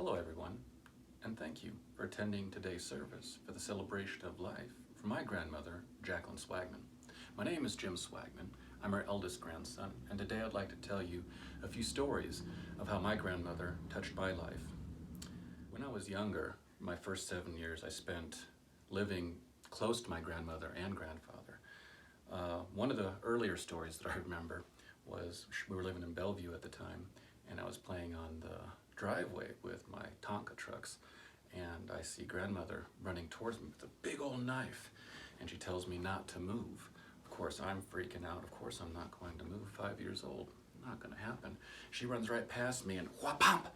Hello everyone, and thank you for attending today's service for the celebration of life for my grandmother, Jacqueline Swaagman. My name is Jim Swaagman. I'm her eldest grandson, and today I'd like to tell you a few stories of how my grandmother touched my life. When I was younger, my first 7 years I spent living close to my grandmother and grandfather. One of the earlier stories that I remember was we were living in Bellevue at the time, and I was playing on the driveway with my Tonka trucks, and I see grandmother running towards me with a big old knife, and she tells me not to move. Of course, I'm freaking out. Of course, I'm not going to move. 5 years old, not going to happen. She runs right past me and whap-pump,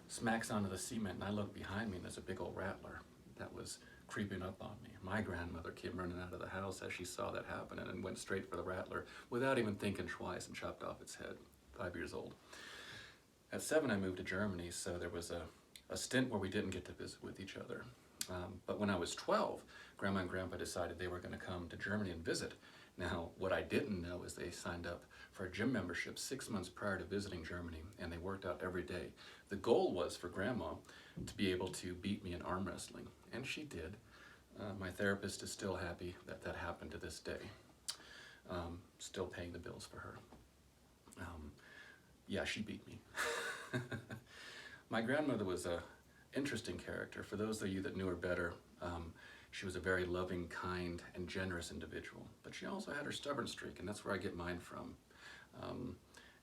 smacks onto the cement, and I look behind me, and there's a big old rattler that was creeping up on me. My grandmother came running out of the house as she saw that happen and went straight for the rattler without even thinking twice and chopped off its head. 5 years old. At 7, I moved to Germany, so there was a stint where we didn't get to visit with each other. But when I was 12, Grandma and Grandpa decided they were going to come to Germany and visit. Now, what I didn't know is they signed up for a gym membership 6 months prior to visiting Germany, and they worked out every day. The goal was for Grandma to be able to beat me in arm wrestling, and she did. My therapist is still happy that that happened to this day. Still paying the bills for her. Yeah, she beat me. My grandmother was an interesting character. For those of you that knew her better, she was a very loving, kind, and generous individual. But she also had her stubborn streak, and that's where I get mine from.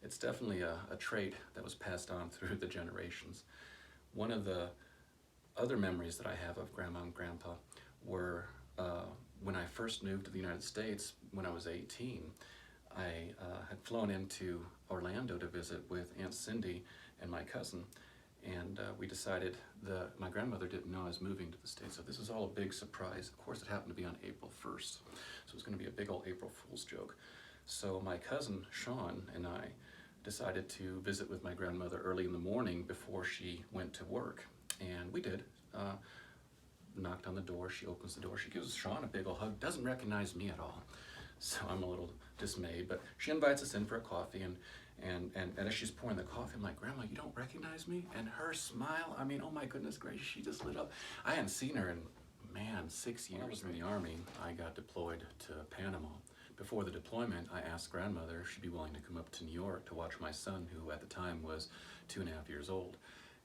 It's definitely a trait that was passed on through the generations. One of the other memories that I have of Grandma and Grandpa were when I first moved to the United States when I was 18. I had flown into Orlando to visit with Aunt Cindy and my cousin, and we decided that my grandmother didn't know I was moving to the States, so this was all a big surprise. Of course, it happened to be on April 1st, so it was going to be a big old April Fool's joke. So my cousin Sean and I decided to visit with my grandmother early in the morning before she went to work, and we did. Knocked on the door, she opens the door, she gives Sean a big old hug, doesn't recognize me at all. So I'm a little dismayed, but she invites us in for a coffee, and as she's pouring the coffee, I'm like, Grandma, you don't recognize me? And her smile, I mean, oh my goodness gracious, she just lit up. I hadn't seen her in, man, 6 years. When I was in the Army, I got deployed to Panama. Before the deployment, I asked grandmother if she'd be willing to come up to New York to watch my son, who at the time was 2.5 years old.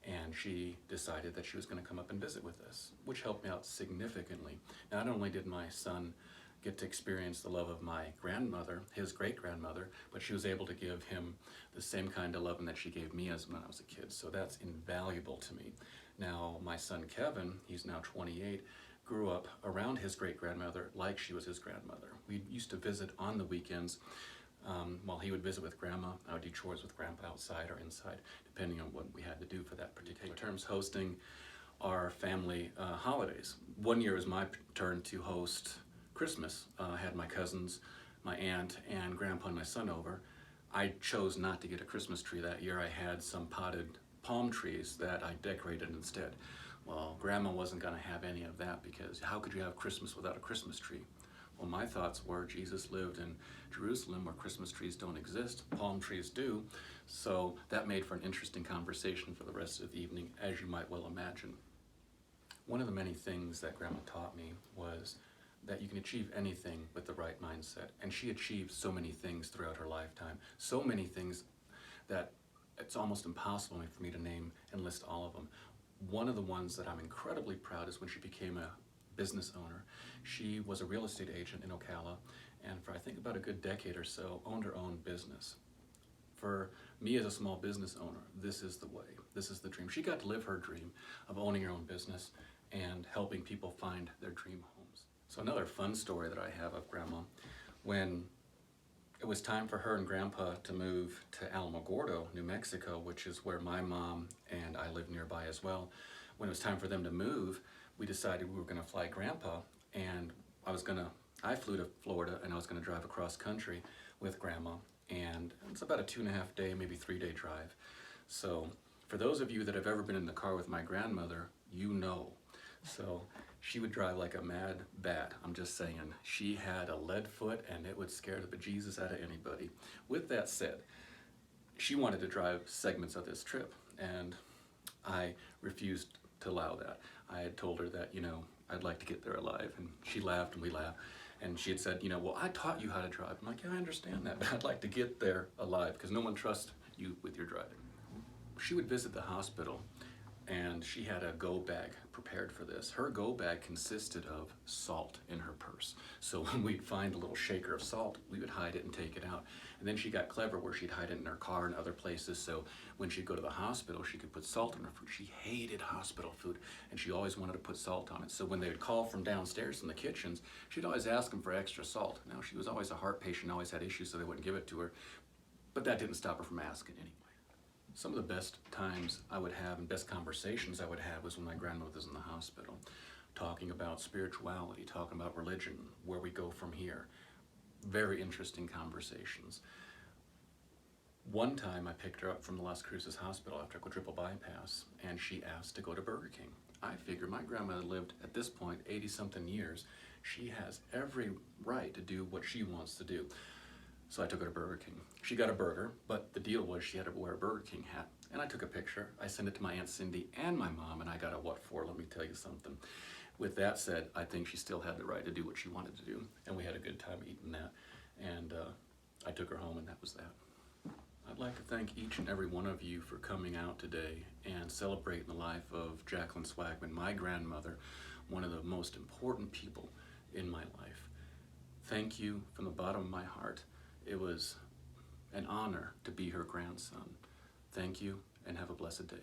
And she decided that she was going to come up and visit with us, which helped me out significantly. Not only did my son get to experience the love of my grandmother, his great-grandmother, but she was able to give him the same kind of loving that she gave me as when I was a kid. So that's invaluable to me. Now, my son Kevin, he's now 28, grew up around his great-grandmother like she was his grandmother. We used to visit on the weekends. While he would visit with Grandma, I would do chores with Grandpa outside or inside, depending on what we had to do for that particular terms hosting our family holidays. One year was my turn to host Christmas. I had my cousins, my aunt, and Grandpa and my son over. I chose not to get a Christmas tree that year. I had some potted palm trees that I decorated instead. Well, Grandma wasn't going to have any of that because how could you have Christmas without a Christmas tree? Well, my thoughts were Jesus lived in Jerusalem where Christmas trees don't exist, palm trees do, so that made for an interesting conversation for the rest of the evening, as you might well imagine. One of the many things that Grandma taught me was that you can achieve anything with the right mindset, and she achieved so many things throughout her lifetime, so many things that it's almost impossible for me to name and list all of them. One of the ones that I'm incredibly proud is when she became a business owner. She was a real estate agent in Ocala, and for I think about a good decade or so, owned her own business. For me as a small business owner, this is the way, this is the dream. She got to live her dream of owning her own business and helping people find their dream homes. So another fun story that I have of Grandma, when it was time for her and Grandpa to move to Alamogordo, New Mexico, which is where my mom and I live nearby as well. When it was time for them to move, we decided we were going to fly Grandpa, and I flew to Florida, and I was going to drive across country with Grandma, and it's about a 2.5 day, maybe 3 day drive. So for those of you that have ever been in the car with my grandmother, you know. So she would drive like a mad bat. I'm just saying, she had a lead foot, and it would scare the bejesus out of anybody. With that said, she wanted to drive segments of this trip, and I refused to allow that. I had told her that, I'd like to get there alive, and she laughed and we laughed. And she had said, well, I taught you how to drive. I'm like, yeah, I understand that, but I'd like to get there alive because no one trusts you with your driving. She would visit the hospital, and she had a go bag prepared for this. Her go bag consisted of salt in her purse. So when we'd find a little shaker of salt, we would hide it and take it out. And then she got clever where she'd hide it in her car and other places, so when she'd go to the hospital, she could put salt in her food. She hated hospital food, and she always wanted to put salt on it. So when they would call from downstairs in the kitchens, she'd always ask them for extra salt. Now, she was always a heart patient, always had issues, so they wouldn't give it to her, but that didn't stop her from asking anyway. Some of the best times I would have and best conversations I would have was when my grandmother was in the hospital, talking about spirituality, talking about religion, where we go from here. Very interesting conversations. One time I picked her up from the Las Cruces Hospital after a quadruple bypass, and she asked to go to Burger King. I figured my grandmother lived, at this point, 80-something years. She has every right to do what she wants to do. So I took her to Burger King. She got a burger, but the deal was she had to wear a Burger King hat. And I took a picture. I sent it to my Aunt Cindy and my mom, and I got a what for, let me tell you something. With that said, I think she still had the right to do what she wanted to do, and we had a good time eating that. And I took her home, and that was that. I'd like to thank each and every one of you for coming out today and celebrating the life of Jacqueline Swaagman, my grandmother, one of the most important people in my life. Thank you from the bottom of my heart. It was an honor to be her grandson. Thank you, and have a blessed day.